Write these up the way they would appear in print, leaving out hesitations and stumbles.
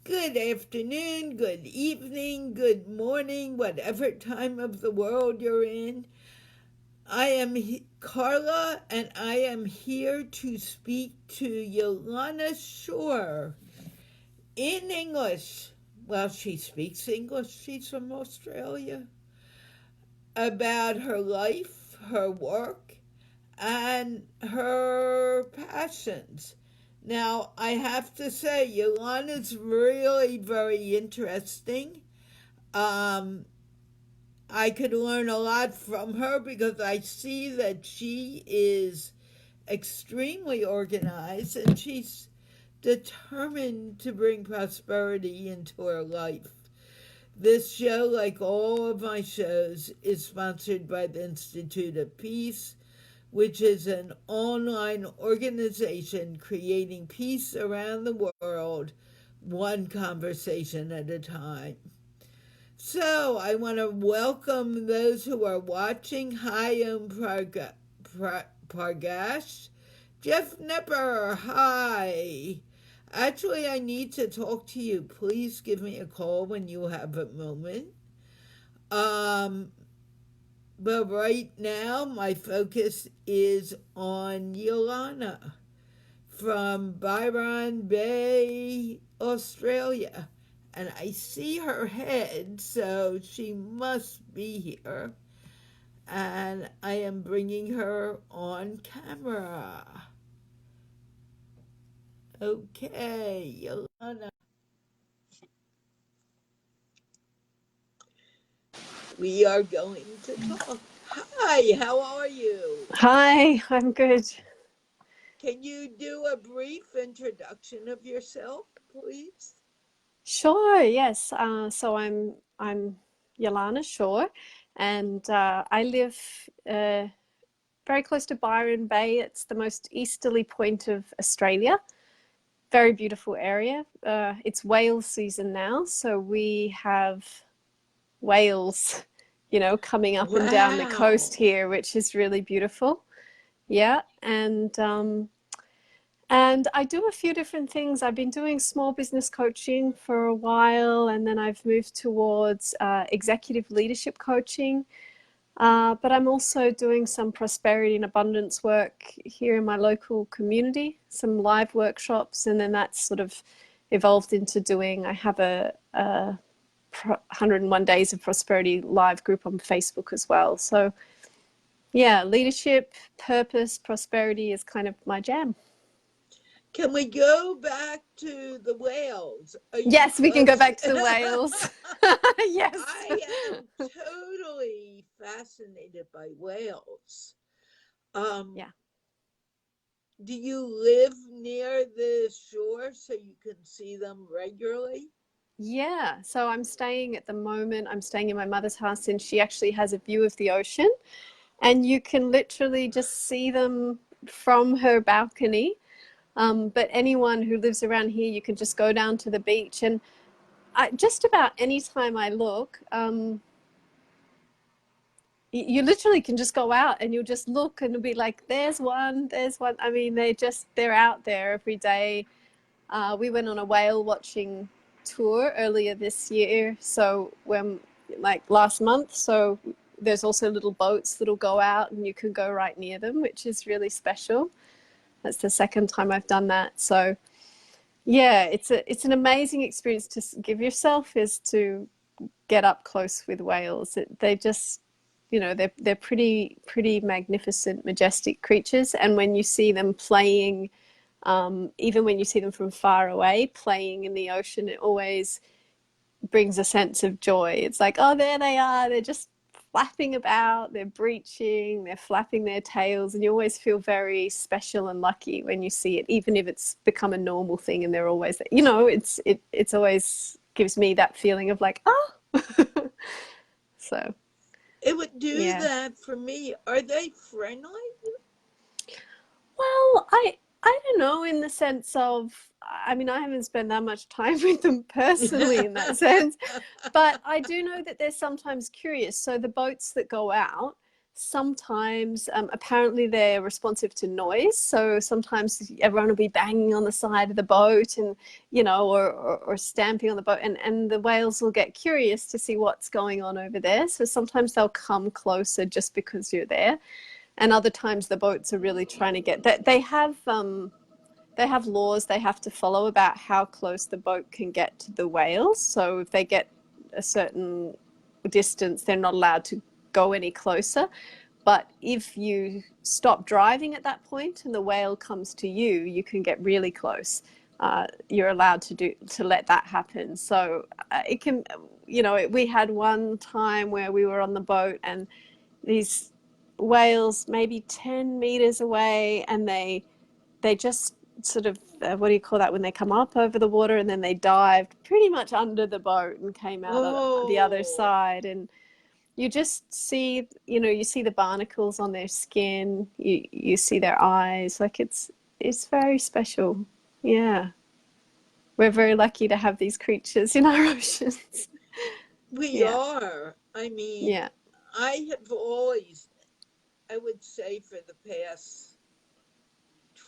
Good afternoon, good evening, good morning, whatever time of the world you're in. I am Carla, and I am here to speak to Yollana Shore in English. Well, she speaks English, she's from Australia, about her life, her work, and her passions. Now, I have to say, Yollana's really very interesting. Um, I could learn a lot from her because I see that she is extremely organized and she's determined to bring prosperity into her life. This show, like all of my shows, is sponsored by the Institute of Peace, which is an online organization creating peace around the world, one conversation at a time. So I want to welcome those who are watching. Hi, Pargash. Jeff Nepper, hi. Actually, I need to talk to you. Please give me a call when you have a moment. Um, but right now, my focus is on Yollana from Byron Bay, Australia. And I see her head, so she must be here. And I am bringing her on camera. Okay, Yollana. We are going to talk. Hi, how are you? Hi, I'm good. Can you do a brief introduction of yourself, please? Sure, yes. So I'm Yollana Shore, and I live very close to Byron Bay. It's the most easterly point of Australia. Very beautiful area. It's whale season now, so we have whales, coming up and down the coast Wow. here, which is really beautiful. Yeah, and I do a few different things. I've been doing small business coaching for a while, and then I've moved towards executive leadership coaching. But I'm also doing some prosperity and abundance work here in my local community, some live workshops, and then that's sort of evolved into I have a 101 Days of Prosperity live group on Facebook as well. So yeah, leadership, purpose, prosperity is kind of my jam. Can we go back to the whales? Are you Yes, we can go close? back to Wales. Yes. I am totally fascinated by whales. Um, Yeah. do you live near the shore so you can see them regularly? Yeah. So I'm staying at the moment, I'm staying in my mother's house, and she actually has a view of the ocean. And you can literally just see them from her balcony. But anyone who lives around here, you can just go down to the beach. And just about any time I look, you literally can just go out and you'll just look and it'll be like, there's one, there's one. I mean, they're out there every day. We went on a whale watching tour earlier this year. So like last month, so there's also little boats that'll go out and you can go right near them, which is really special. That's the second time I've done that. So yeah, it's an amazing experience to give yourself, is to get up close with whales. They just, they're pretty magnificent, majestic creatures. And when you see them playing, even when you see them from far away playing in the ocean, it always brings a sense of joy. It's like, oh, there they are. They're just flapping about, they're breaching, they're flapping their tails, and you always feel very special and lucky when you see it, even if it's become a normal thing and they're always, it's always gives me that feeling of like, oh. So It would do yeah. that for me. Are they friendly? Well, I don't know, in the sense of, I mean, I haven't spent that much time with them personally in that sense, but I do know that they're sometimes curious. So the boats that go out, sometimes apparently they're responsive to noise, so sometimes everyone will be banging on the side of the boat and or stamping on the boat, and the whales will get curious to see what's going on over there, so sometimes they'll come closer just because you're there. And other times the boats are really trying to get that. They have laws they have to follow about how close the boat can get to the whales, so if they get a certain distance they're not allowed to go any closer. But if you stop driving at that point and the whale comes to you, you can get really close. You're allowed to let that happen. So it can, we had one time where we were on the boat and these whales maybe 10 meters away, and they just sort of, what do you call that, when they come up over the water, and then they dived pretty much under the boat and came out on the other side. And you just see, you see the barnacles on their skin, you see their eyes, like it's very special. Yeah. We're very lucky to have these creatures in our oceans. We are. I mean, yeah. I have always, I would say for the past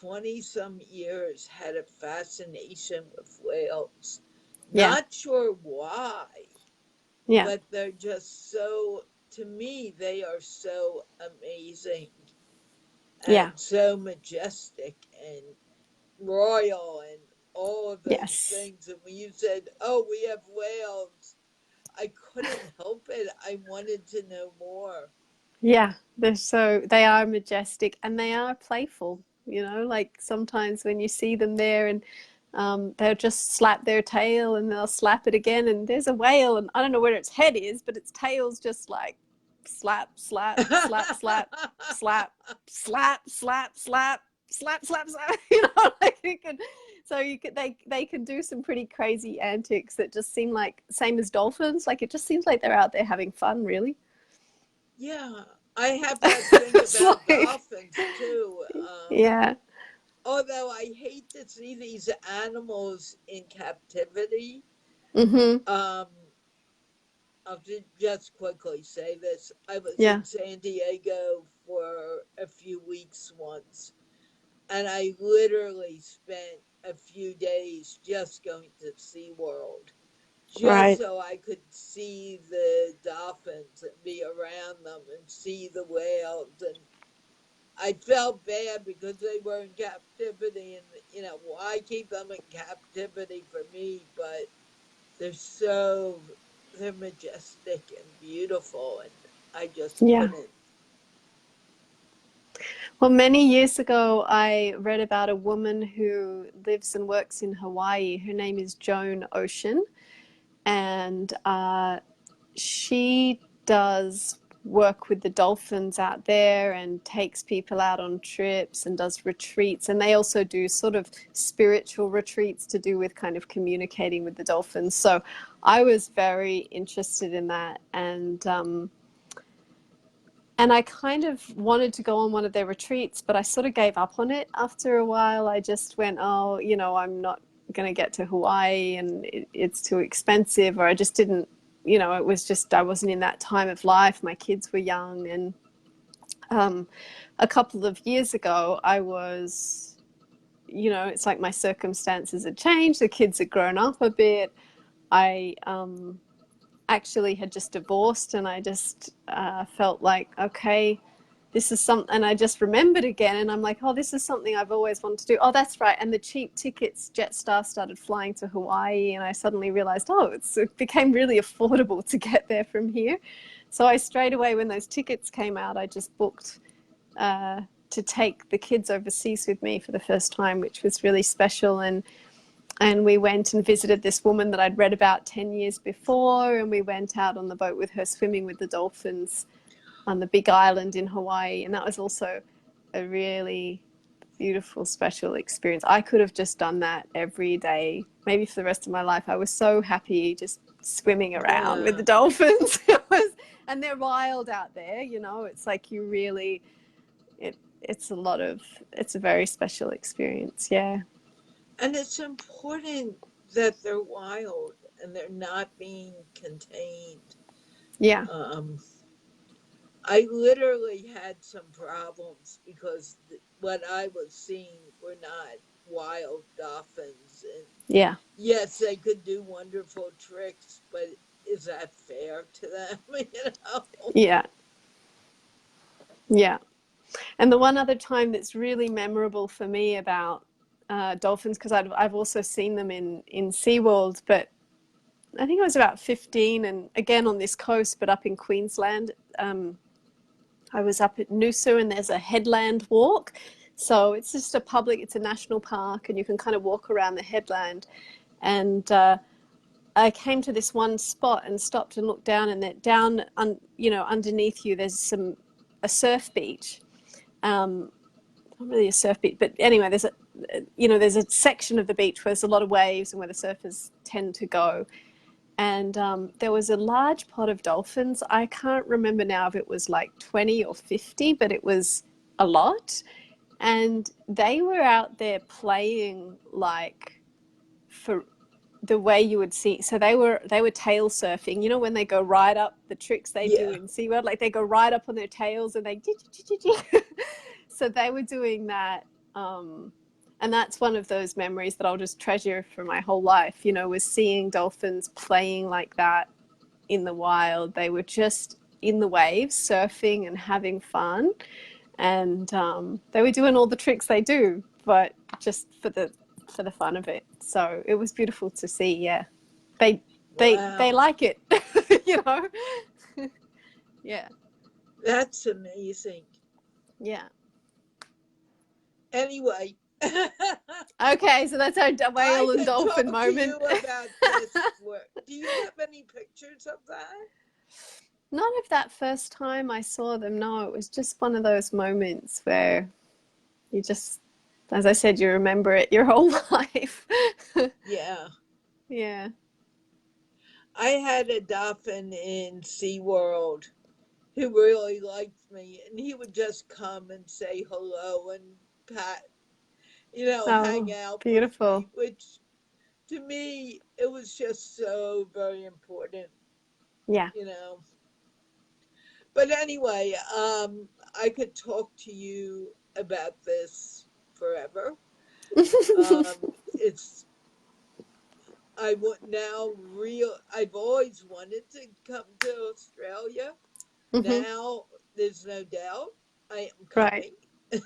20 some years, had a fascination with whales. Yeah. Not sure why, Yeah. but they're just so, to me, they are so amazing and so majestic and royal and all of those Yes. things. And when you said, oh, we have whales, I couldn't help it. I wanted to know more. Yeah, they are majestic and they are playful, like sometimes when you see them there and they'll just slap their tail and they'll slap it again, and there's a whale and I don't know where its head is, but its tail's just like slap, slap, slap, slap, slap, slap, slap, slap, slap, slap, slap, like they can do some pretty crazy antics that just seem like same as dolphins. Like it just seems like they're out there having fun, really. Yeah, I have that thing about dolphins too. Yeah. Although I hate to see these animals in captivity. Mm-hmm. I'll just quickly say this. I was Yeah. in San Diego for a few weeks once, and I literally spent a few days just going to SeaWorld, just so I could see the dolphins and be around them and see the whales. And I felt bad because they were in captivity, and why keep them in captivity for me? But they're majestic and beautiful, and I just couldn't. Well, many years ago, I read about a woman who lives and works in Hawaii. Her name is Joan Ocean, and she does work with the dolphins out there and takes people out on trips and does retreats. And they also do sort of spiritual retreats to do with kind of communicating with the dolphins. So I was very interested in that. And I kind of wanted to go on one of their retreats, but I sort of gave up on it after a while. I just went, oh, I'm not going to get to Hawaii and it's too expensive, or I just didn't, it was just, I wasn't in that time of life. My kids were young. And a couple of years ago, I was, it's like my circumstances had changed. The kids had grown up a bit. I actually had just divorced, and I just felt like, okay, this is something, and I just remembered again, and I'm like, oh, this is something I've always wanted to do. Oh, that's right. And the cheap tickets, Jetstar started flying to Hawaii, and I suddenly realized, it became really affordable to get there from here. So I straight away, when those tickets came out, I just booked to take the kids overseas with me for the first time, which was really special. And we went and visited this woman that I'd read about 10 years before, and we went out on the boat with her swimming with the dolphins on the big island in Hawaii. And that was also a really beautiful, special experience. I could have just done that every day, maybe for the rest of my life. I was so happy just swimming around with the dolphins. And they're wild out there, it's like you really, it's a very special experience. Yeah. And it's important that they're wild and they're not being contained. Yeah. I literally had some problems because what I was seeing were not wild dolphins. And Yeah. yes, they could do wonderful tricks, but is that fair to them? Yeah. Yeah. And the one other time that's really memorable for me about dolphins, because I've also seen them in SeaWorld, but I think I was about 15, and again on this coast, but up in Queensland. I was up at Noosa, and there's a headland walk. So it's just it's a national park, and you can kind of walk around the headland. And I came to this one spot and stopped and looked down, and underneath you, there's a surf beach. Not really a surf beach, but anyway, there's a section of the beach where there's a lot of waves and where the surfers tend to go. And there was a large pod of dolphins. I can't remember now if it was like 20 or 50, but it was a lot. And they were out there playing like for the way you would see. So they were tail surfing. You know, when they go right up, the tricks they do Yeah. in SeaWorld, like they go right up on their tails and they so they were doing that. And that's one of those memories that I'll just treasure for my whole life, was seeing dolphins playing like that in the wild. They were just in the waves, surfing and having fun. And they were doing all the tricks they do, but just for the fun of it. So it was beautiful to see. Yeah, they Wow. like it, you know. Yeah. That's amazing. Yeah. Anyway, Okay, so that's our I whale and could dolphin talk to you moment. about this. Do you have any pictures of that? Not of that first time I saw them. No, it was just one of those moments where you just, as I said, you remember it your whole life. Yeah. Yeah. I had a dolphin in SeaWorld who really liked me, and he would just come and say hello and pat, hang Oh, out with me, beautiful. which to me, it was just so very important, Yeah. you know. But anyway, I could talk to you about this forever. It's I want now real. I've always wanted to come to Australia. Hmm. Now there's no doubt I am Right. coming.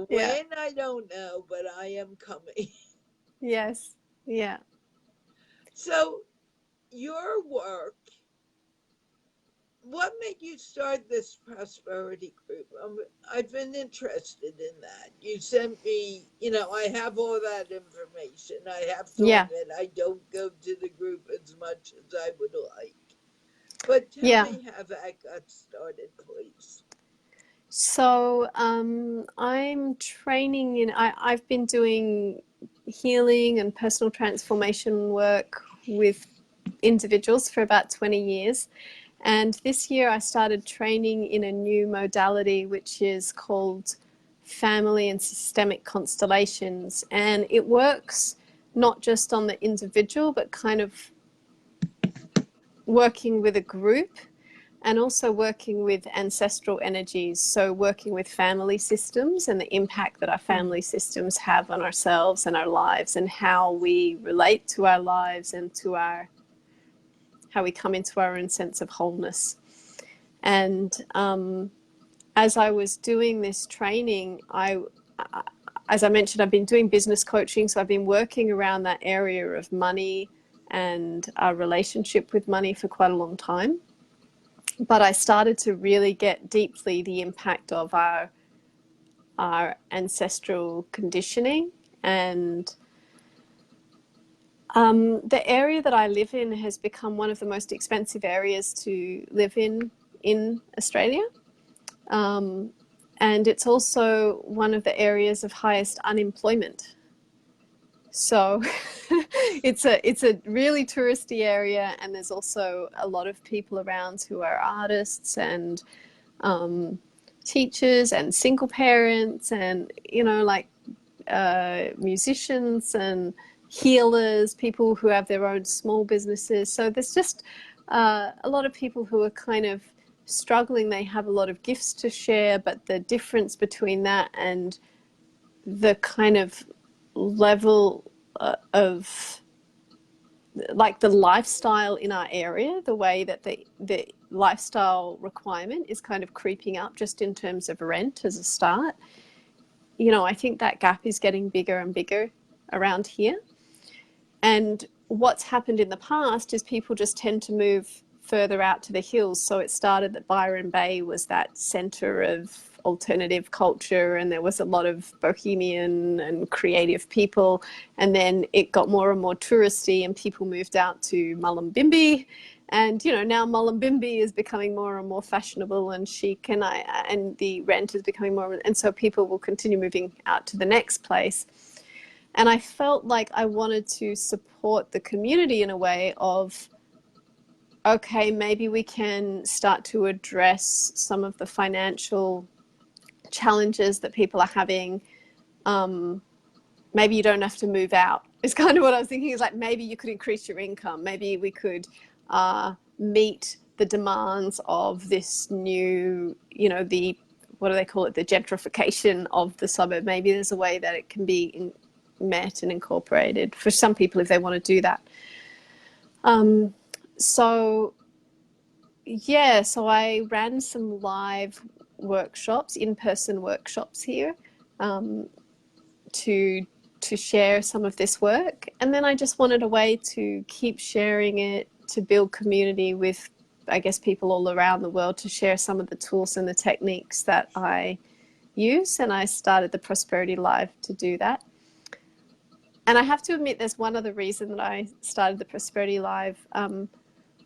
Yeah. When I don't know, but I am coming. Yes. Yeah. So your work, what made you start this prosperity group? I've been interested in that. You sent me, I have all that information. I have to Yeah. admit, I don't go to the group as much as I would like. But tell Yeah. me how that got started, please. So I'm training I've been doing healing and personal transformation work with individuals for about 20 years. And this year I started training in a new modality, which is called family and systemic constellations. And it works not just on the individual, but kind of working with a group and also working with ancestral energies. So working with family systems and the impact that our family systems have on ourselves and our lives, and how we relate to our lives and to how we come into our own sense of wholeness. And as I was doing this training, as I mentioned, I've been doing business coaching. So I've been working around that area of money and our relationship with money for quite a long time. But I started to really get deeply the impact of our ancestral conditioning. And the area that I live in has become one of the most expensive areas to live in Australia. And it's also one of the areas of highest unemployment. So it's a really touristy area, and there's also a lot of people around who are artists and teachers and single parents, and musicians and healers, people who have their own small businesses. So there's just a lot of people who are kind of struggling. They have a lot of gifts to share, but the difference between that and the kind of level of like the lifestyle in our area, the way that the lifestyle requirement is kind of creeping up just in terms of rent as a start. You know, I think that gap is getting bigger and bigger around here. And what's happened in the past is people just tend to move further out to the hills. So it started that Byron Bay was that center of alternative culture, and there was a lot of bohemian and creative people. And then it got more and more touristy, and people moved out to Mullumbimby. And, you know, now Mullumbimby is becoming more and more fashionable and chic, and the rent is becoming more, and so people will continue moving out to the next place. And I felt like I wanted to support the community in a way of, okay, maybe we can start to address some of the financial challenges that people are having. Maybe you don't have to move out. It's kind of what I was thinking, is like, maybe you could increase your income. Maybe we could meet the demands of this new, you know, the, what do they call it? The gentrification of the suburb. Maybe there's a way that it can be met and incorporated for some people if they want to do that. So I ran some live workshops, in-person workshops here, to share some of this work. And then I just wanted a way to keep sharing it, to build community with, I guess, people all around the world, to share some of the tools and the techniques that I use. And I started the Prosperity Live to do that. And I have to admit, there's one other reason that I started the Prosperity Live. I'm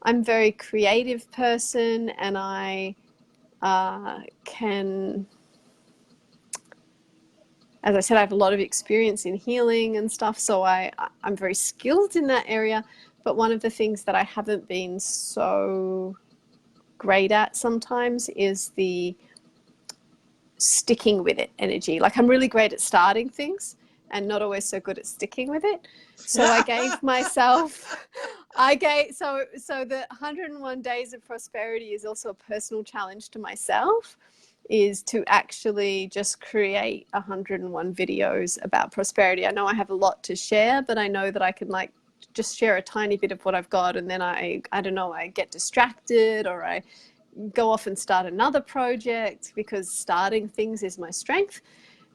a very creative person, and I can, as I said, I have a lot of experience in healing and stuff, so I'm very skilled in that area. But one of the things that I haven't been so great at sometimes is the sticking with it energy. Like, I'm really great at starting things and not always so good at sticking with it. So I gave myself, so the 101 Days of Prosperity is also a personal challenge to myself, is to actually just create 101 videos about prosperity. I know I have a lot to share, but I know that I can like just share a tiny bit of what I've got, and then I don't know, I get distracted, or I go off and start another project, because starting things is my strength.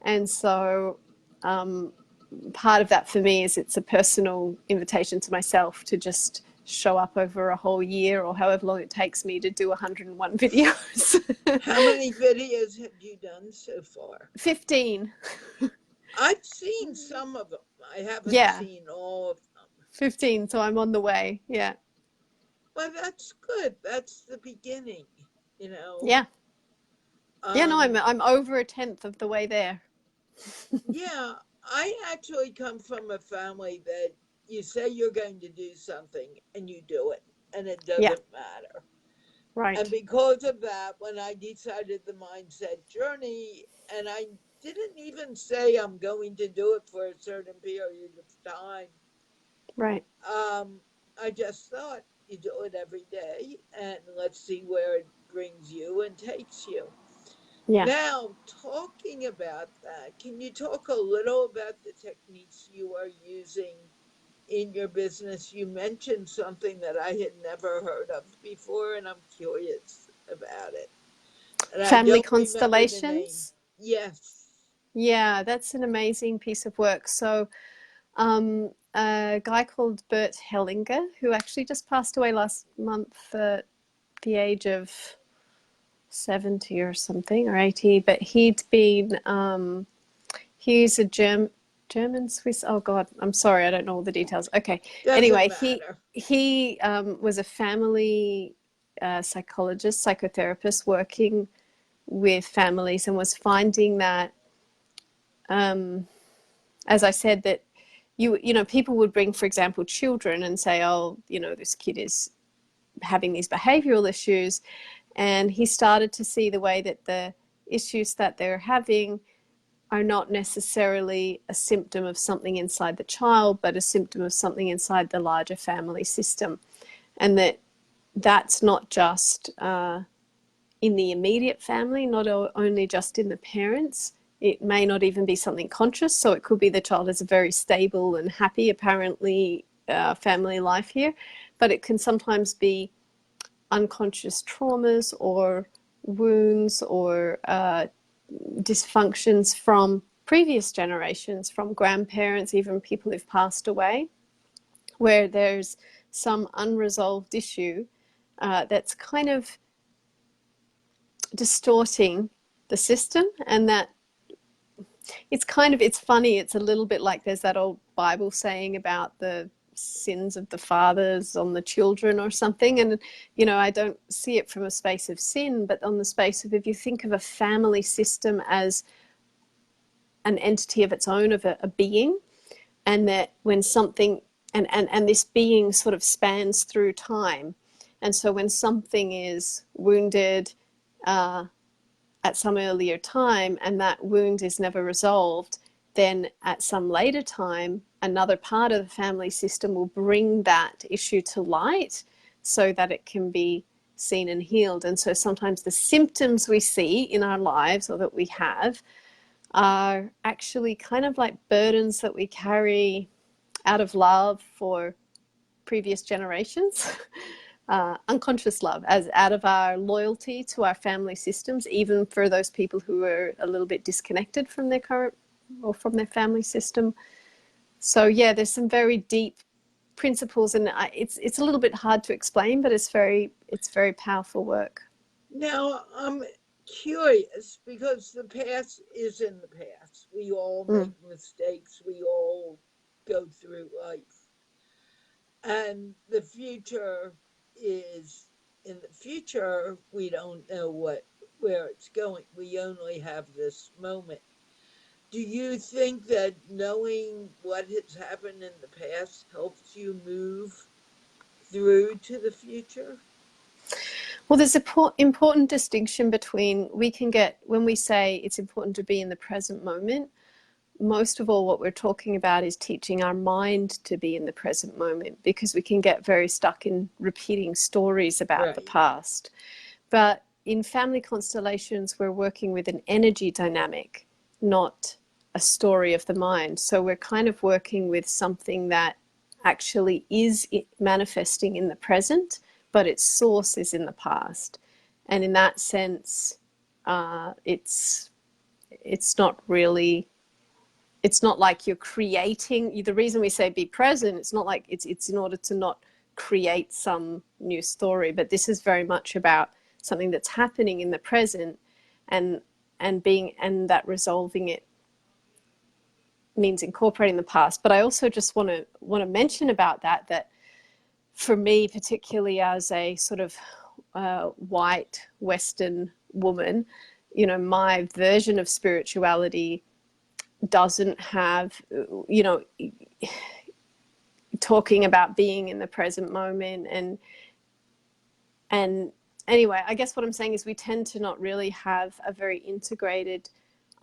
And so part of that for me is it's a personal invitation to myself to just show up over a whole year, or however long it takes me, to do 101 videos. How many videos have you done so far? 15. I've seen some of them. I haven't seen all of them. 15, so I'm on the way. Yeah. Well, that's good. That's the beginning, you know. Yeah. No, I'm over a tenth of the way there. Yeah, I actually come from a family that you say you're going to do something and you do it, and it doesn't matter. Right. And because of that, when I decided the mindset journey, and I didn't even say I'm going to do it for a certain period of time. Right. I just thought, you do it every day, and let's see where it brings you and takes you. Yeah. Now, talking about that, can you talk a little about the techniques you are using in your business? You mentioned something that I had never heard of before, and I'm curious about it. And Family constellations? Yes. Yeah, that's an amazing piece of work. So a guy called Bert Hellinger, who actually just passed away last month at the age of 70 or something, or 80, but he'd been, he's a German Swiss, oh God, I'm sorry, I don't know all the details. Okay. Anyway, he was a family psychologist, psychotherapist, working with families, and was finding that, as I said, that you know, people would bring, for example, children and say, oh, you know, this kid is having these behavioral issues. And he started to see the way that the issues that they're having are not necessarily a symptom of something inside the child, but a symptom of something inside the larger family system. And that that's not just in the immediate family, not only just in the parents. It may not even be something conscious. So it could be the child has a very stable and happy, apparently, family life here, but it can sometimes be unconscious traumas or wounds or dysfunctions from previous generations, from grandparents, even people who've passed away, where there's some unresolved issue that's kind of distorting the system. And that it's funny, it's a little bit like there's that old Bible saying about the sins of the fathers on the children or something. And I don't see it from a space of sin, but on the space of, if you think of a family system as an entity of its own, of a being, and that when something and this being sort of spans through time, and so when something is wounded at some earlier time and that wound is never resolved, then at some later time another part of the family system will bring that issue to light so that it can be seen and healed. And so sometimes the symptoms we see in our lives, or that we have, are actually kind of like burdens that we carry out of love for previous generations. Unconscious love, as out of our loyalty to our family systems, even for those people who are a little bit disconnected from their current or from their family system. So yeah, there's some very deep principles, and it's a little bit hard to explain, but it's very powerful work. Now, I'm curious, because the past is in the past. We all make mistakes. We all go through life. And the future is in the future. We don't know where it's going. We only have this moment. Do you think that knowing what has happened in the past helps you move through to the future? Well, there's an important distinction between, when we say it's important to be in the present moment, most of all what we're talking about is teaching our mind to be in the present moment, because we can get very stuck in repeating stories about the past. But in family constellations, we're working with an energy dynamic, not a story of the mind. So we're kind of working with something that actually is manifesting in the present, but its source is in the past. And in that sense, it's not really, it's not like you're creating. The reason we say be present, it's not like it's in order to not create some new story, but this is very much about something that's happening in the present, and that resolving it means incorporating the past. But I also just want to mention about that for me, particularly as a sort of white Western woman, my version of spirituality doesn't have, talking about being in the present moment. And anyway, I guess what I'm saying is we tend to not really have a very integrated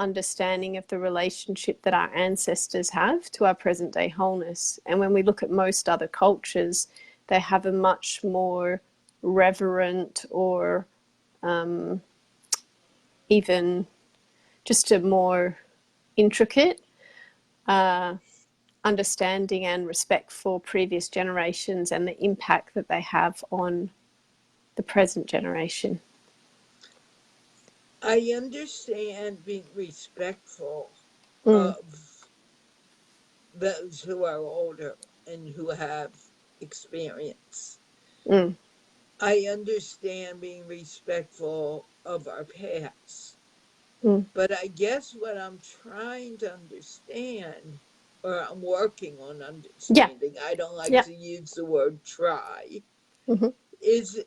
understanding of the relationship that our ancestors have to our present day wholeness. And when we look at most other cultures, they have a much more reverent, or even just a more intricate understanding and respect for previous generations and the impact that they have on the present generation. I understand being respectful of those who are older and who have experience. I understand being respectful of our past. But I guess what I'm trying to understand, or I'm working on understanding, I don't like to use the word try, is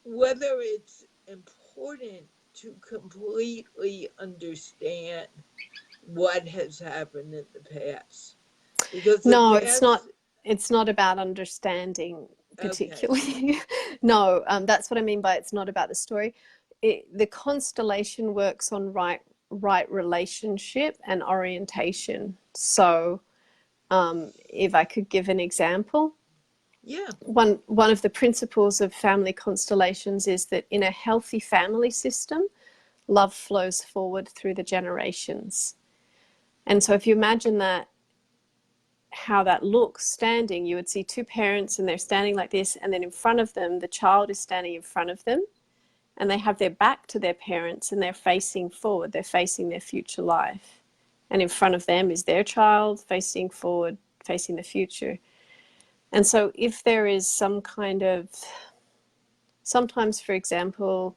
whether it's important to completely understand what has happened in the past. Because no, past... it's not about understanding particularly. Okay. No, that's what I mean by it's not about the story. The constellation works on right relationship and orientation. So if I could give an example, Yeah. One of the principles of family constellations is that in a healthy family system, love flows forward through the generations. And so if you imagine that, how that looks standing, you would see two parents and they're standing like this, and then in front of them the child is standing in front of them, and they have their back to their parents and they're facing forward, they're facing their future life, and in front of them is their child facing forward, facing the future. And so if there is some kind of, sometimes for example,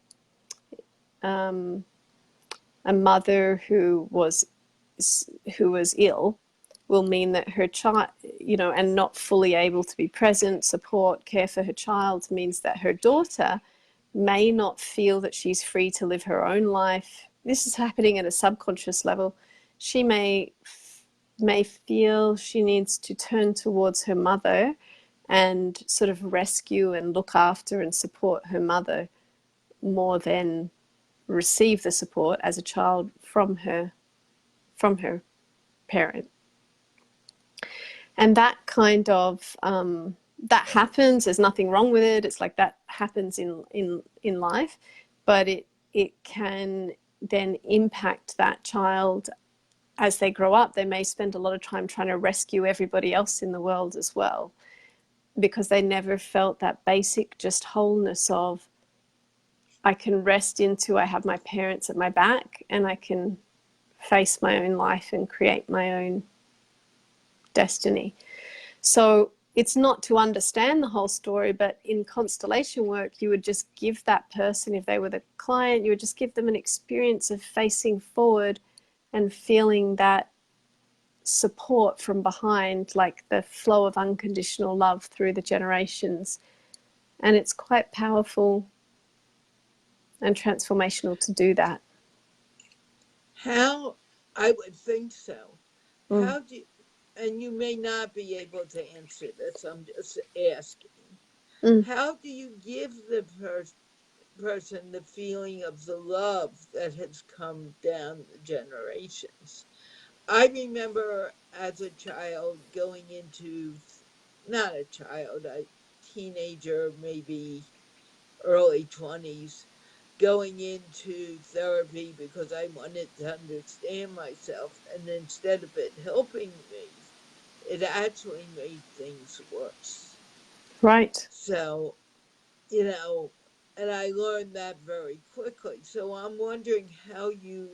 a mother who was ill will mean that her child, and not fully able to be present, support, care for her child, means that her daughter may not feel that she's free to live her own life. This is happening at a subconscious level. She may feel she needs to turn towards her mother and sort of rescue and look after and support her mother more than receive the support as a child from her parent. And that kind of that happens. There's nothing wrong with it. It's like that happens in life, but it can then impact that child as they grow up. They may spend a lot of time trying to rescue everybody else in the world as well, because they never felt that basic just wholeness of, I can rest into, I have my parents at my back and I can face my own life and create my own destiny. So it's not to understand the whole story, but in constellation work, you would just give that person, if they were the client, you would just give them an experience of facing forward and feeling that support from behind, like the flow of unconditional love through the generations. And it's quite powerful and transformational to do that. How? I would think so. Mm. How do you, and you may not be able to answer this, I'm just asking. Mm. How do you give the person the feeling of the love that has come down the generations? I remember as a child going into, not a child, a teenager, maybe early 20s, going into therapy because I wanted to understand myself. And instead of it helping me, it actually made things worse. Right. So, you know, and I learned that very quickly. So I'm wondering how you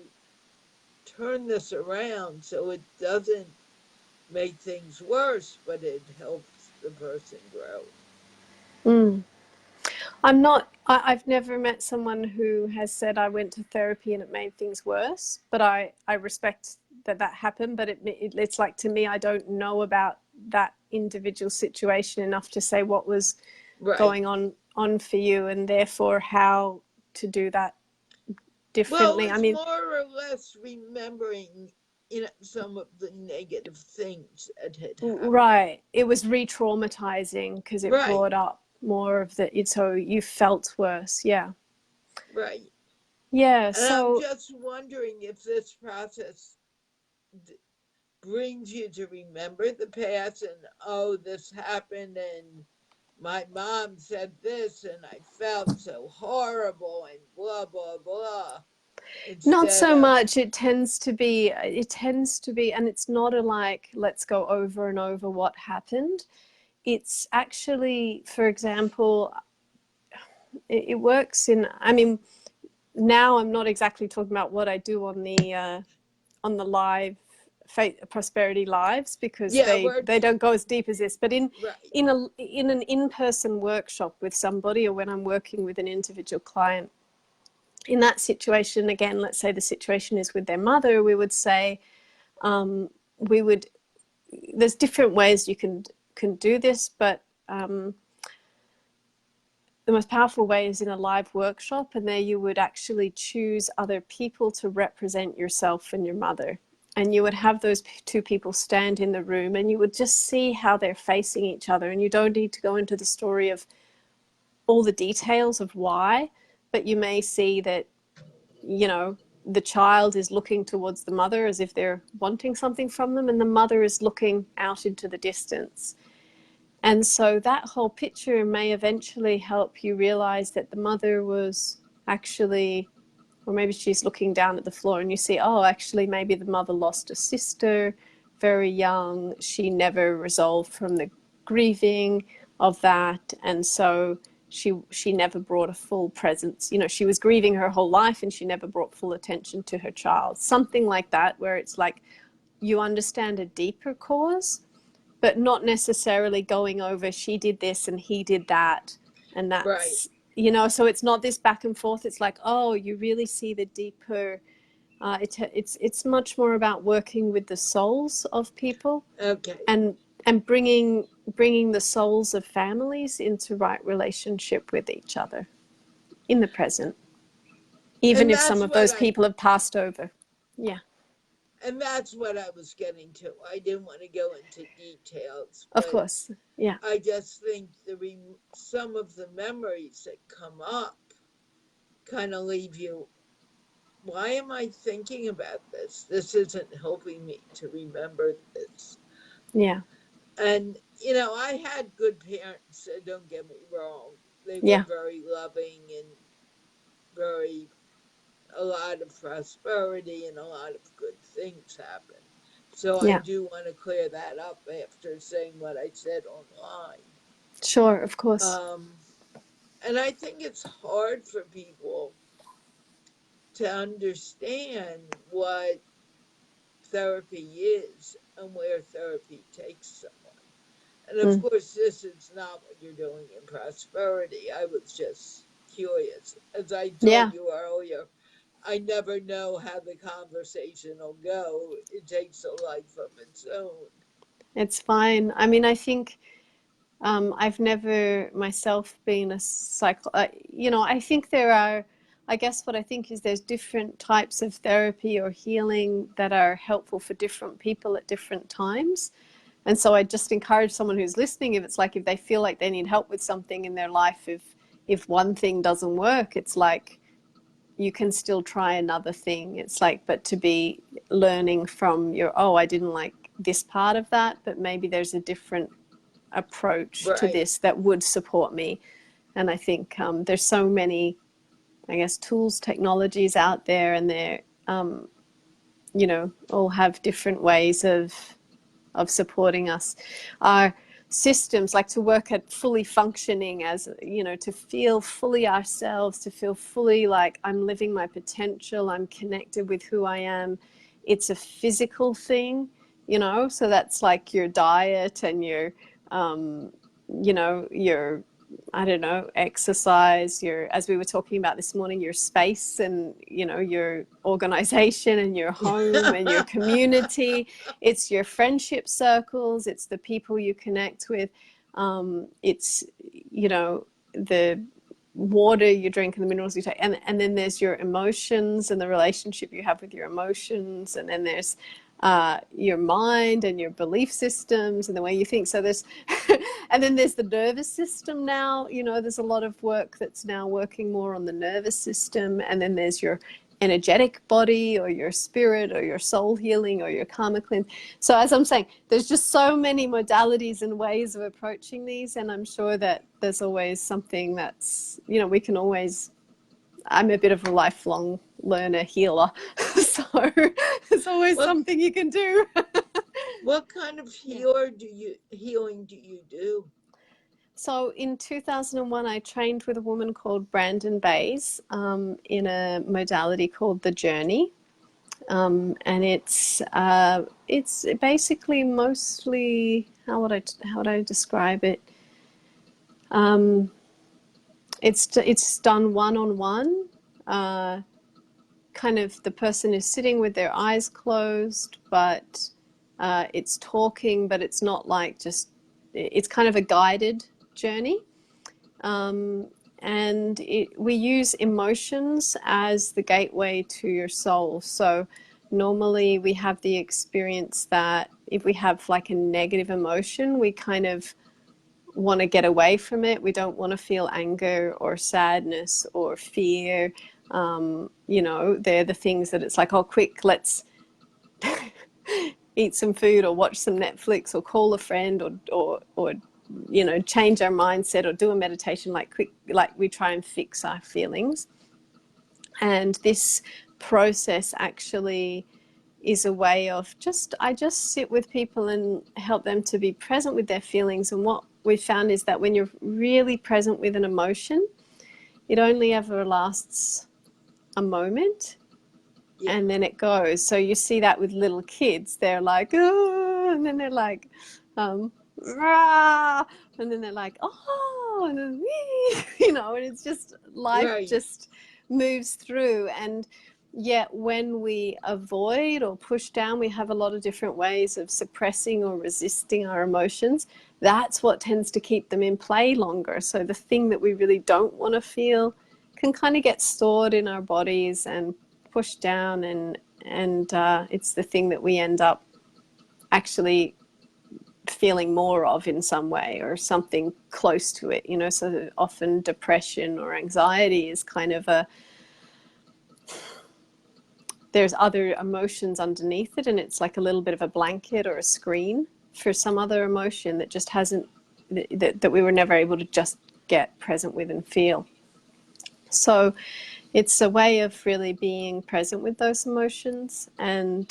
turn this around so it doesn't make things worse, but it helps the person grow. Mm. I've never met someone who has said, I went to therapy and it made things worse, but I respect that happened. But it's like, to me, I don't know about that individual situation enough to say what was Right. going on for you, and therefore how to do that Well, differently. I it's mean, more or less remembering, some of the negative things that had happened. right, it was re-traumatizing because it Right, brought up more of the, so you felt worse. Yeah. right. Yeah. And I'm So just wondering if this process d- brings you to remember the past and, oh, this happened and my mom said this and I felt so horrible and blah, blah, blah, not instead so of, much. It tends to be, and it's not a like, let's go over and over what happened. It's actually, for example, it works in, I mean, now I'm not exactly talking about what I do on the live prosperity lives, because yeah, they don't go as deep as this, but right, in an in-person workshop with somebody, or when I'm working with an individual client, in that situation, again, let's say the situation is with their mother, we would say, we would, there's different ways you can do this, but the most powerful way is in a live workshop, and there you would actually choose other people to represent yourself and your mother, and you would have those two people stand in the room, and you would just see how they're facing each other, and you don't need to go into the story of all the details of why, but you may see that, the child is looking towards the mother as if they're wanting something from them, and the mother is looking out into the distance. And so that whole picture may eventually help you realize that the mother was actually, or maybe she's looking down at the floor and you see, oh, actually, maybe the mother lost a sister very young. She never resolved from the grieving of that. And so she never brought a full presence. You know, she was grieving her whole life and she never brought full attention to her child. Something like that, where it's like you understand a deeper cause, but not necessarily going over she did this and he did that. And that's, Right. you know, so it's not this back and forth. It's like, oh, you really see the deeper, it's much more about working with the souls of people Okay. and bringing the souls of families into right relationship with each other in the present, even And if some that's of what those people have passed over. Yeah, and that's what I was getting to. I didn't want to go into details, of but course. Yeah, I just think some of the memories that come up kind of leave you, why am I thinking about this? This isn't helping me to remember this. yeah, And, you know, I had good parents, don't get me wrong. They were yeah, very loving and very, a lot of prosperity and a lot of good things happen. So I yeah. do want to clear that up after saying what I said online. Sure, of course. Um, and I think it's hard for people to understand what therapy is and where therapy takes someone. And of Mm. course, this is not what you're doing in prosperity. I was just curious. As I told Yeah, you earlier, I never know how the conversation will go. It takes a life of its own. it's fine. I mean, I think I've never myself been a you know, I think there are, I guess what I think is there's different types of therapy or healing that are helpful for different people at different times. And so I just encourage someone who's listening, if it's like, if they feel like they need help with something in their life, if one thing doesn't work, it's like, you can still try another thing. It's like, but to be learning from your, oh, I didn't like this part of that, but maybe there's a different approach to Right. this that would support me. And I think there's so many, I guess, tools, technologies out there, and they're, you know, all have different ways of supporting us. Our systems, like to work at fully functioning as, you know, to feel fully ourselves, to feel fully like I'm living my potential, I'm connected with who I am. It's a physical thing, you know, so that's like your diet and your, you know, your, I don't know, exercise, your, as we were talking about this morning, your space and, you know, your organization and your home and your community. It's your friendship circles. It's the people you connect with. It's, you know, the water you drink and the minerals you take. And then there's your emotions and the relationship you have with your emotions. And then there's your mind and your belief systems and the way you think. So there's, and then there's the nervous system now. You know, there's a lot of work that's now working more on the nervous system. And then there's your energetic body or your spirit or your soul healing or your karma cleanse. So as I'm saying, there's just so many modalities and ways of approaching these. And I'm sure that there's always something that's, you know, we can always, I'm a bit of a lifelong learner healer. So there's always what something you can do. what kind of Yeah. healing do you do? So in 2001, I trained with a woman called Brandon Bays in a modality called the Journey. And it's basically mostly, how would I describe it? It's done one on one. Kind of the person is sitting with their eyes closed, but it's talking, but it's not like just, it's kind of a guided journey. And we use emotions as the gateway to your soul. So normally we have the experience that if we have like a negative emotion, we kind of want to get away from it. We don't want to feel anger or sadness or fear. You know, they're the things that it's like, oh, quick, let's eat some food or watch some Netflix or call a friend or change our mindset or do a meditation like we try and fix our feelings. And this process actually is a way of I just sit with people and help them to be present with their feelings. And what we found is that when you're really present with an emotion, it only ever lasts a moment. Yeah. And then it goes. So you see that with little kids. They're like, oh, and then they're like, rah, and then they're like, oh, and then wee, and it's just life. Right. Just moves through. And yet when we avoid or push down, we have a lot of different ways of suppressing or resisting our emotions. That's what tends to keep them in play longer. So the thing that we really don't want to feel can kind of get stored in our bodies and pushed down, and it's the thing that we end up actually feeling more of in some way, or something close to it, so often depression or anxiety is kind of there's other emotions underneath it, and it's like a little bit of a blanket or a screen for some other emotion that just hasn't, that we were never able to just get present with and feel. So it's a way of really being present with those emotions, and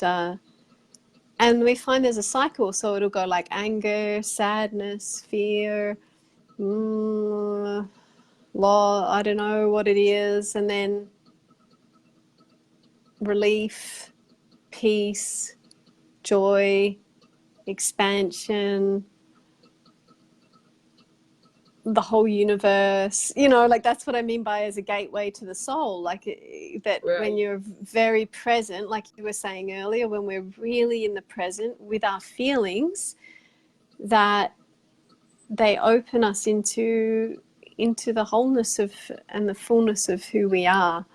we find there's a cycle. So it'll go like anger, sadness, fear, law, I don't know what it is, and then relief, peace, joy, expansion, the whole universe, like that's what I mean by as a gateway to the soul, like that. Right. When you're very present, like you were saying earlier, when we're really in the present with our feelings, that they open us into the wholeness of and the fullness of who we are.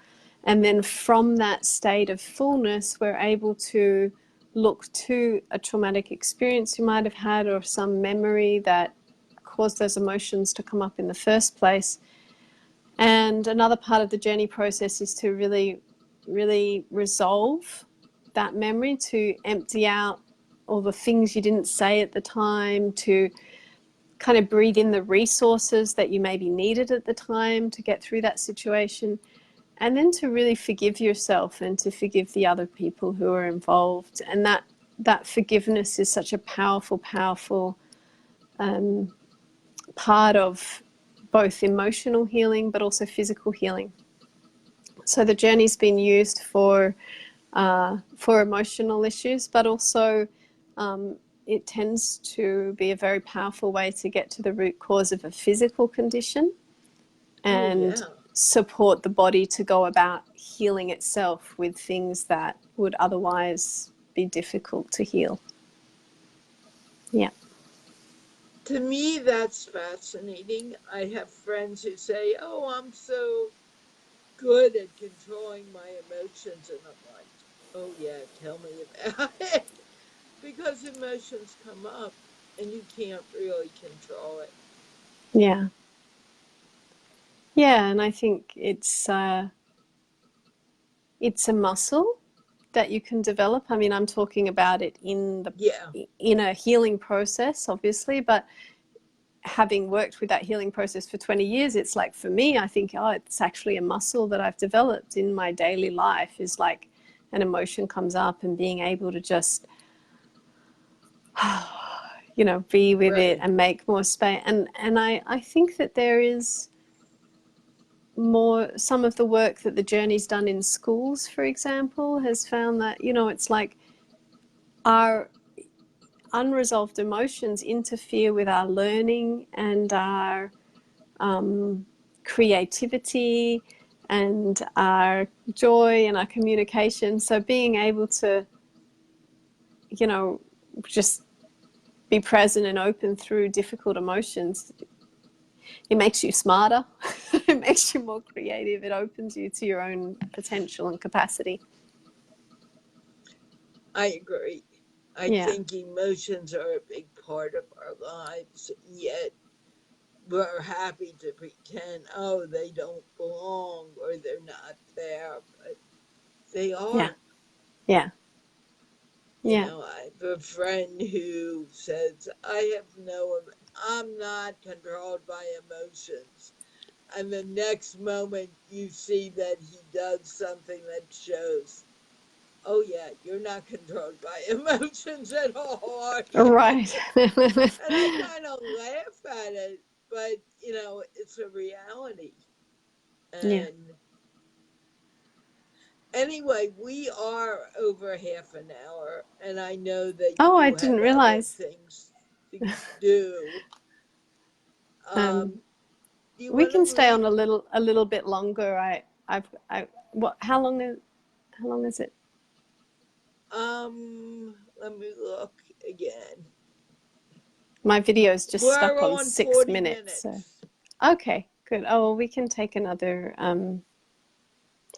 And then from that state of fullness, we're able to look to a traumatic experience you might have had, or some memory that caused those emotions to come up in the first place. And another part of the journey process is to really, really resolve that memory, to empty out all the things you didn't say at the time, to kind of breathe in the resources that you maybe needed at the time to get through that situation, and then to really forgive yourself and to forgive the other people who are involved. And that forgiveness is such a powerful part of both emotional healing but also physical healing. So the journey's been used for emotional issues, but also it tends to be a very powerful way to get to the root cause of a physical condition and support the body to go about healing itself with things that would otherwise be difficult to heal. Yeah. To me, that's fascinating. I have friends who say, oh, I'm so good at controlling my emotions. And I'm like, oh, yeah, tell me about it. Because emotions come up and you can't really control it. Yeah. Yeah, and I think it's a muscle that you can develop. I mean, I'm talking about it in a healing process, obviously, but having worked with that healing process for 20 years, it's like, for me, I think, it's actually a muscle that I've developed in my daily life, is like an emotion comes up and being able to just, be with it and make more space. And I think that there is more, some of the work that the journey's done in schools, for example, has found that, it's like our unresolved emotions interfere with our learning and our creativity and our joy and our communication. So being able to, just be present and open through difficult emotions, it makes you smarter. It makes you more creative. It opens you to your own potential and capacity. I agree. I think emotions are a big part of our lives, yet we're happy to pretend, oh, they don't belong or they're not there, but they are. Yeah. You Yeah. know, I have a friend who says, I have I'm not controlled by emotions. And the next moment you see that he does something that shows, oh yeah, you're not controlled by emotions at all, are you? Right. And I kind of laugh at it, but you know, it's a reality. Yeah. And anyway, we are over half an hour, and I know that Oh, I you didn't have other realize. things to do. Um, Do you we want to can stay read? on a little bit longer. What, how long is it? Let me look again. My video is just We're stuck on on 6 40 minutes. So, minutes. okay, good. Oh, well, we can take another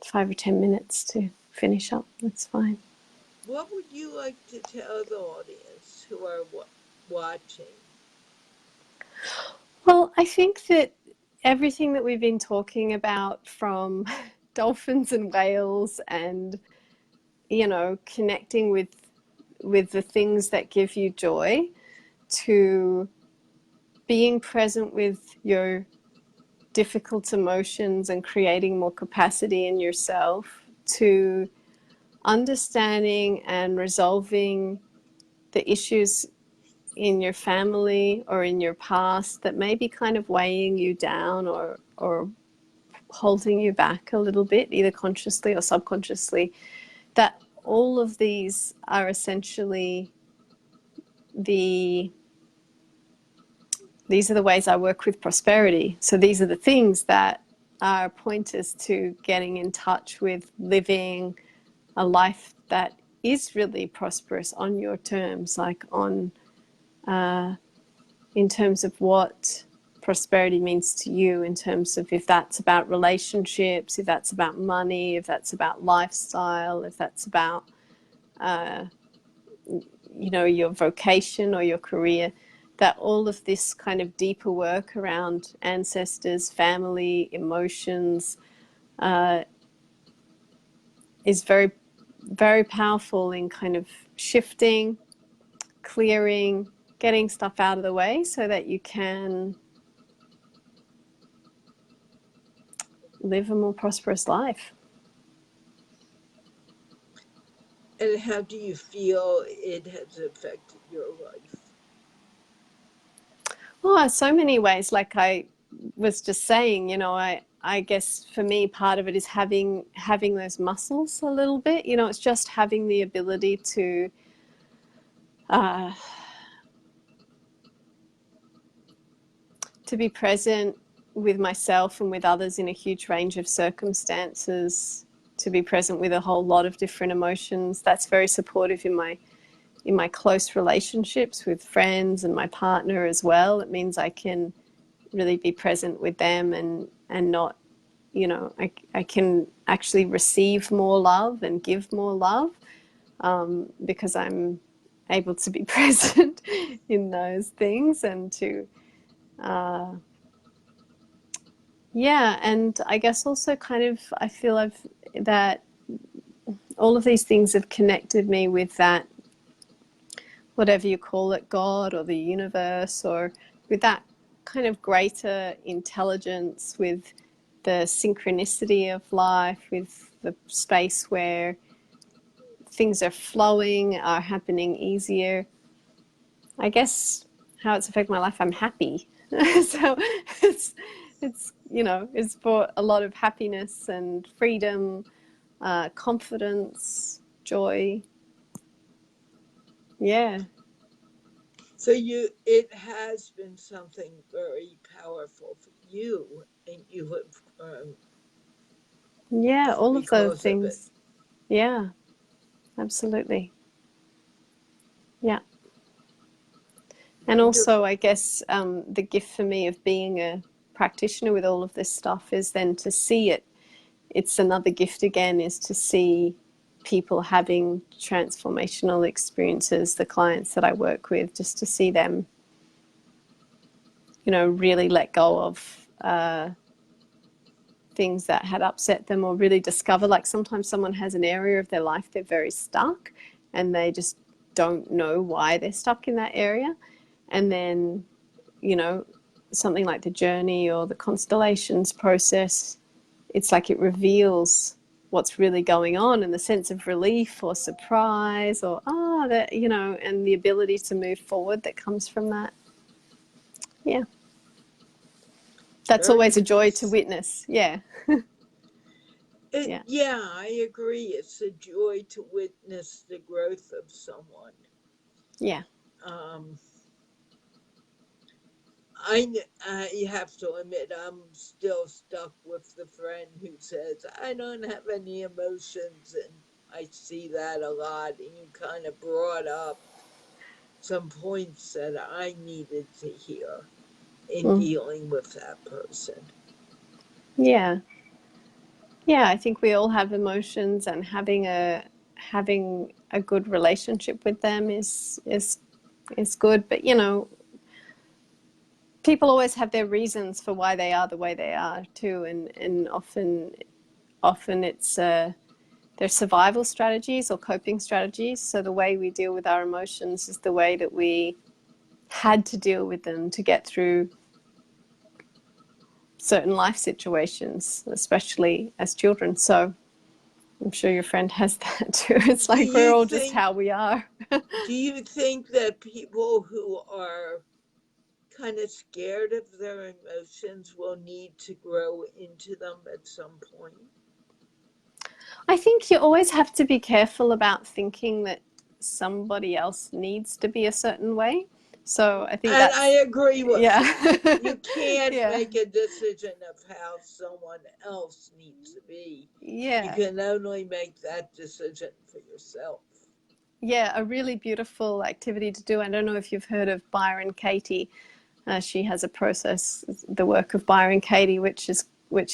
5 or 10 minutes to finish up. That's fine. What would you like to tell the audience who are watching? Well, I think that everything that we've been talking about, from dolphins and whales and, you know, connecting with the things that give you joy, to being present with your difficult emotions and creating more capacity in yourself, to understanding and resolving the issues in your family or in your past that may be kind of weighing you down or holding you back a little bit, either consciously or subconsciously, that all of these are essentially the these are the ways I work with prosperity. So these are the things that are pointers to getting in touch with living a life that is really prosperous on your terms, like on in terms of what prosperity means to you, in terms of if that's about relationships, if that's about money, if that's about lifestyle, if that's about you know, your vocation or your career, that all of this kind of deeper work around ancestors, family, emotions is very, very powerful in kind of shifting, clearing, getting stuff out of the way so that you can live a more prosperous life. And how do you feel it has affected your life? Oh, so many ways. Like I was just saying, you know, I guess for me, part of it is having those muscles a little bit. You know, it's just having the ability uh, to be present with myself and with others in a huge range of circumstances, to be present with a whole lot of different emotions. That's very supportive in my close relationships with friends and my partner as well. It means I can really be present with them and not, you know, I can actually receive more love and give more love because I'm able to be present in those things and to yeah. And I guess also kind of I feel that all of these things have connected me with that, whatever you call it, God or the universe, or with that kind of greater intelligence, with the synchronicity of life, with the space where things are flowing, are happening easier. I guess how it's affected my life, I'm happy. So it's, you know, it's brought a lot of happiness and freedom, confidence, joy. Yeah. So it has been something very powerful for you, and you have grown Yeah, all of those because of it. things. Yeah, absolutely. Yeah. And also, Wonderful. I guess the gift for me of being a practitioner with all of this stuff is then to see it. It's another gift again, is to see people having transformational experiences, the clients that I work with, just to see them, you know, really let go of things that had upset them, or really discover, like sometimes someone has an area of their life they're very stuck and they just don't know why they're stuck in that area. And then, you know, something like the journey or the constellations process, it's like it reveals what's really going on, and the sense of relief or surprise or that, you know, and the ability to move forward that comes from that. Yeah, that's Very always a joy nice. to witness. Yeah. Yeah. Yeah, I agree. It's a joy to witness the growth of someone. Yeah. Um, I have to admit, I'm still stuck with the friend who says, I don't have any emotions. And I see that a lot. And you kind of brought up some points that I needed to hear in Mm. dealing with that person. Yeah. Yeah, I think we all have emotions, and having a good relationship with them is good. But you know, people always have their reasons for why they are the way they are too, and often it's their survival strategies or coping strategies. So the way we deal with our emotions is the way that we had to deal with them to get through certain life situations, especially as children. So I'm sure your friend has that too. It's Do like we're you all just think how we are. do you think that people who are kind of scared of their emotions will need to grow into them at some point? I think you always have to be careful about thinking that somebody else needs to be a certain way. So I think And I that's, agree with yeah. that. You can't Yeah. make a decision of how someone else needs to be. You Yeah. can only make that decision for yourself. Yeah. A really beautiful activity to do. I don't know if you've heard of Byron Katie. She has a process, the work of Byron Katie, which is where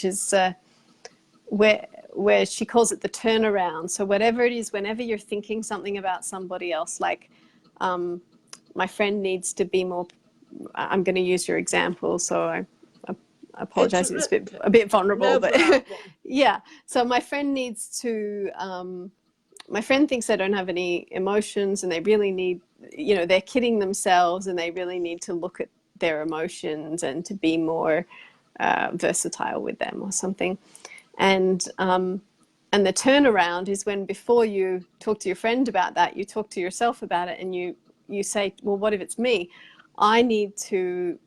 she calls it the turnaround. So whatever it is, whenever you're thinking something about somebody else, like my friend needs to be more. I'm going to use your example, so I It's apologize. It's a bit vulnerable, no but problem. yeah. So my friend needs to. My friend thinks they don't have any emotions, and they really need. You know, they're kidding themselves, and they really need to look at their emotions and to be more versatile with them, or something. And the turnaround is when, before you talk to your friend about that, you talk to yourself about it, and you say, well, what if it's me? I need to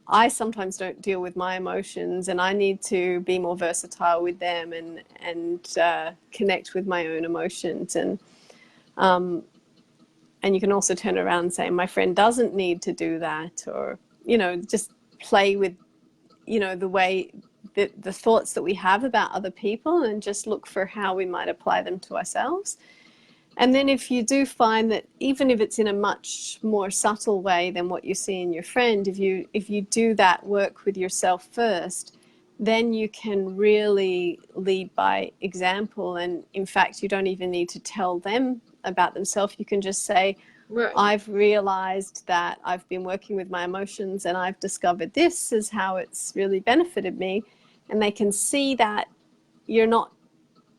I sometimes don't deal with my emotions, and I need to be more versatile with them, and connect with my own emotions. And you can also turn around and say, my friend doesn't need to do that, or you know, just play with, you know, the way the thoughts that we have about other people, and just look for how we might apply them to ourselves. And then if you do find that, even if it's in a much more subtle way than what you see in your friend, if you do that work with yourself first, then you can really lead by example. And in fact, you don't even need to tell them about themselves. You can just say, Right. I've realized that I've been working with my emotions, and I've discovered this is how it's really benefited me. And they can see that you're not,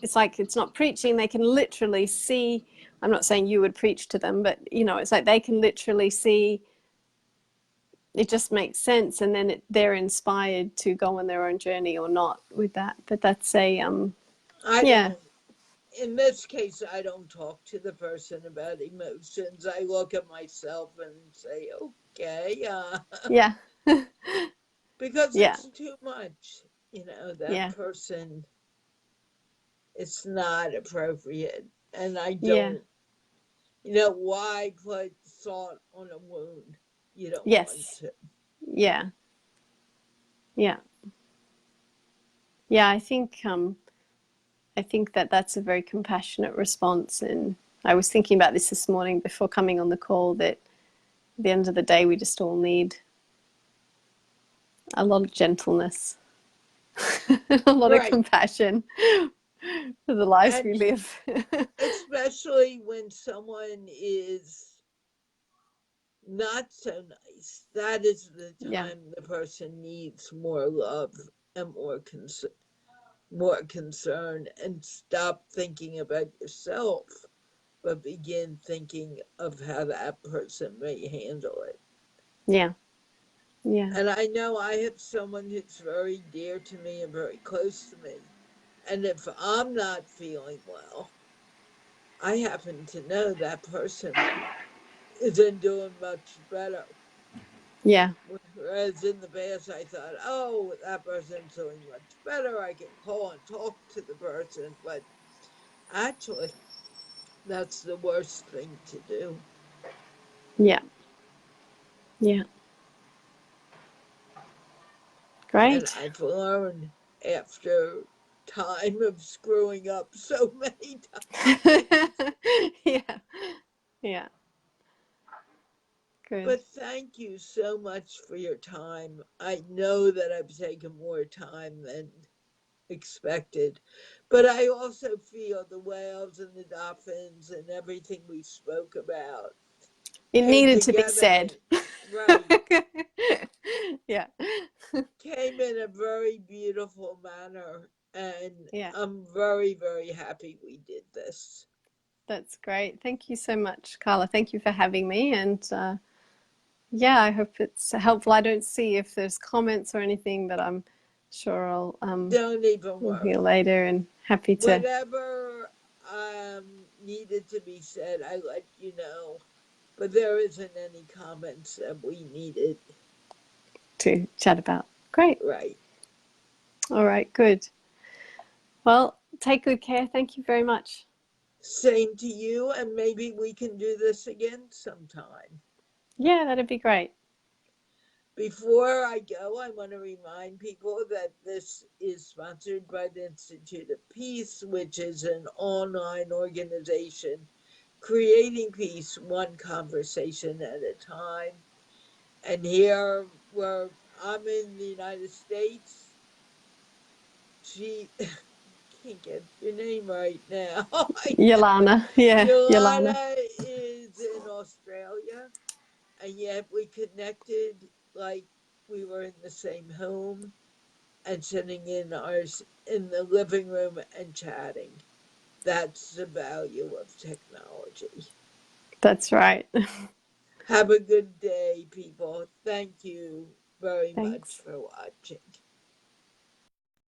it's like, it's not preaching. They can literally see, I'm not saying you would preach to them, but you know, it's like they can literally see it just makes sense. And then they're inspired to go on their own journey or not with that. But that's I yeah, don't, in this case, I don't talk to the person about emotions. I look at myself and say, okay, yeah, because yeah, it's too much. That yeah, person, it's not appropriate. And I yeah, don't, why put salt on a wound? You don't want yes, to. yeah, yeah. Yeah, I think that that's a very compassionate response. And I was thinking about this morning before coming on the call, that at the end of the day, we just all need a lot of gentleness, a lot of Right. compassion for the lives And we live. especially when someone is not so nice, that is the Yeah, time the person needs more love and more concern, and stop thinking about yourself but begin thinking of how that person may handle it. Yeah. Yeah. And I know I have someone who's very dear to me and very close to me. And if I'm not feeling well, I happen to know that person isn't doing much better. Yeah. Whereas in the past, I thought, oh, that person's doing much better. I can call and talk to the person. But actually, that's the worst thing to do. Yeah. Yeah. And Great. I've learned after time of screwing up so many times. Yeah. Yeah. Good. But thank you so much for your time. I know that I've taken more time than expected, but I also feel the whales and the dolphins and everything we spoke about It came needed to be together said. right, Yeah. came in a very beautiful manner, and Yeah. I'm very, very happy we did this. That's great. Thank you so much, Carla. Thank you for having me. And yeah, I hope it's helpful. I don't see if there's comments or anything, but I'm sure I'll Don't even we'll hear worry. later, and happy to Whatever needed to be said, I let you know. But there isn't any comments that we needed. chat about. Great. Right. All right, good. Well, take good care. Thank you very much. Same to you, and maybe we can do this again sometime. Yeah, that'd be great. Before I go, I want to remind people that this is sponsored by the Institute of Peace, which is an online organization creating peace one conversation at a time. And here, where I'm in the United States, she can't get your name right now. I know. Yollana. Yeah, Yollana. Yollana is in Australia, and yet we connected like we were in the same home and sitting in ours in the living room and chatting. That's the value of technology. That's right. Have a good day, people. Thank you very much Thanks. for watching.